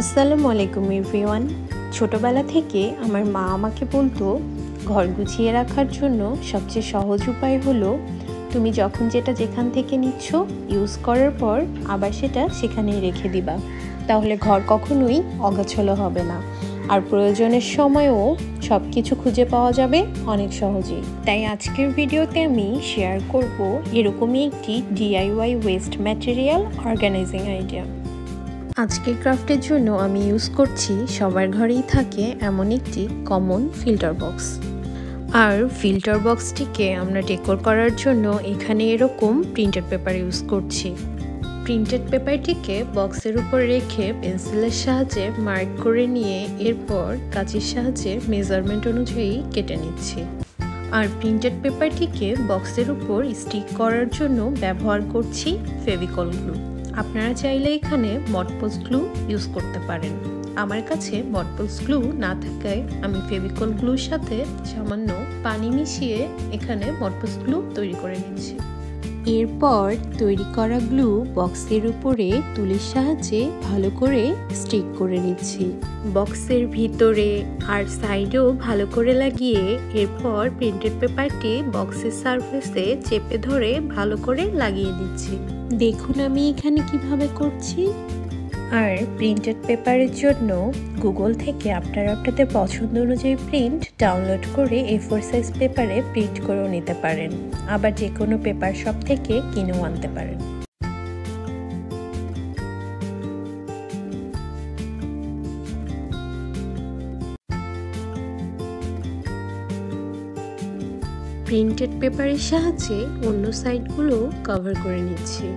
আসসালামু আলাইকুম এভরিওয়ান। ছোটবেলা থেকে আমার মা আমাকে বলতো ঘর গুছিয়ে রাখার জন্য সবচেয়ে সহজ উপায় হলো তুমি যখন যেটা যেখান থেকে নিচ্ছ ইউজ করার পর আবার সেটা সেখানেই রেখে দিবা, তাহলে ঘর কখনোই অগোছালো হবে না আর প্রয়োজনের সময়ও সব কিছু খুঁজে পাওয়া যাবে অনেক সহজেই। তাই আজকের ভিডিওতে আমি শেয়ার করব এরকমই একটি DIY waste material organising idea. আজকের ক্রাফটের জন্য আমি ইউজ করছি সবার ঘরেই থাকে এমন একটি কমন ফিল্টার বক্স। আর ফিল্টার বক্সটিকে আমরা ডেকোর করার জন্য এখানে এরকম প্রিন্টেড পেপার ইউজ করছি। প্রিন্টেড পেপারটিকে বক্সের উপর রেখে পেন্সিলের সাহায্যে মার্ক করে নিয়ে এরপর কাঁচির সাহায্যে মেজারমেন্ট অনুযায়ী কেটে নিচ্ছি। আর প্রিন্টেড পেপারটিকে বক্সের উপর স্টিক করার জন্য ব্যবহার করছি ফেভিকল গ্লু। আপনারা চাইলে এখানে মডপজ গ্লু ইউজ করতে পারেন। আমার কাছে মডপজ গ্লু না থাকায় আমি ফেভিকল গ্লুর সাথে সামান্য পানি মিশিয়ে এখানে মডপজ গ্লু তৈরি করে নিচ্ছি। এরপর তৈরি করা গ্লু বক্সের উপরে তুলির সাহায্যে ভালো করে স্টিক করে নিচ্ছি। বক্সের ভিতরে আর সাইডেও ভালো করে লাগিয়ে এরপর প্রিন্টেড পেপারটি বক্সের সারফেসে চেপে ধরে ভালো করে লাগিয়ে দিচ্ছি। দেখুন আমি এখানে কিভাবে করছি। আর প্রিন্টেড পেপারের জন্য গুগল থেকে আপনারা আপনাদের পছন্দ অনুযায়ী প্রিন্ট ডাউনলোড করে A4 সাইজ পেপারে প্রিন্ট করেও নিতে পারেন, আবার যে কোনো পেপার শপ থেকে কিনেও আনতে পারেন। প্রিন্টেড পেপারের সাহায্যে অন্য সাইডগুলো কভার করে নিচ্ছি।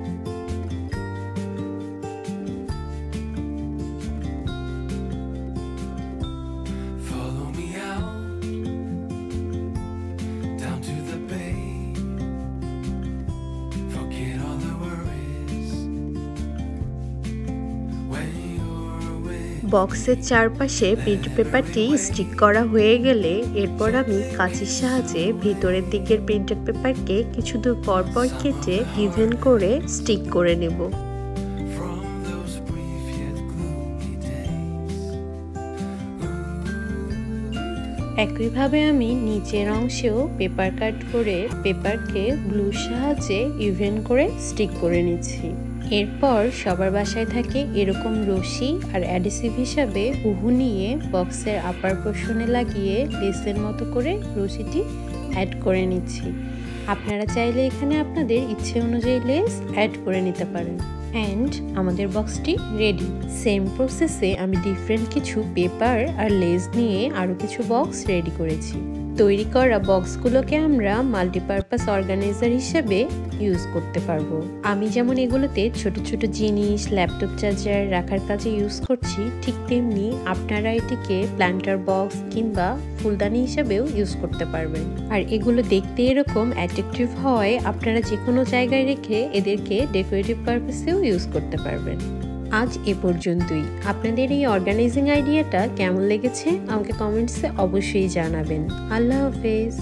বক্সের চারপাশে প্রিন্ট পেপারটি স্টিক করা হয়ে গেলে এরপর আমি কাঁচির সাহায্যে ভিতরের দিকের প্রিন্টেড পেপারকে কিছু দূর পর পর কেটে ইভেন করে স্টিক করে নেব। একইভাবে আমি নিচের অংশেও পেপার কাট করে পেপারকে গ্লুর সাহায্যে ইভেন করে স্টিক করে নিচ্ছি। এরপর সবার বাসায় থাকে এরকম রশি আর অ্যাডিসিভ হিসাবে উহু নিয়ে বক্সের আপার পোর্শনে লাগিয়ে লেসের মতো করে রশিটি অ্যাড করে নিচ্ছি। আপনারা চাইলে এখানে আপনাদের ইচ্ছে অনুযায়ী লেস অ্যাড করে নিতে পারেন। অ্যান্ড আমাদের বক্সটি রেডি। সেম প্রসেসে আমি ডিফারেন্ট কিছু পেপার আর লেস নিয়ে আরও কিছু বক্স রেডি করেছি। তৈরি করা বক্সগুলোকে আমরা মাল্টিপারপাস অর্গানাইজার হিসেবে ইউজ করতে পারবো। আমি যেমন এগুলোতে ছোট ছোট জিনিস, ল্যাপটপ চার্জার রাখার কাজে ইউজ করছি, ঠিক তেমনি আপনারা এটিকে প্ল্যান্টার বক্স কিংবা ফুলদানি হিসেবেও ইউজ করতে পারবেন। আর এগুলো দেখতে এরকম অ্যাট্রাকটিভ হয় আপনারা যে কোনো জায়গায় রেখে এদেরকে ডেকোরেটিভ পারপাসেও ইউজ করতে পারবেন। আজ এ পর্যন্তই। আপনাদের এই অর্গানাইজিং আইডিয়াটা কেমন লেগেছে আমাকে কমেন্টসে অবশ্যই জানাবেন। আল্লাহ হাফেজ।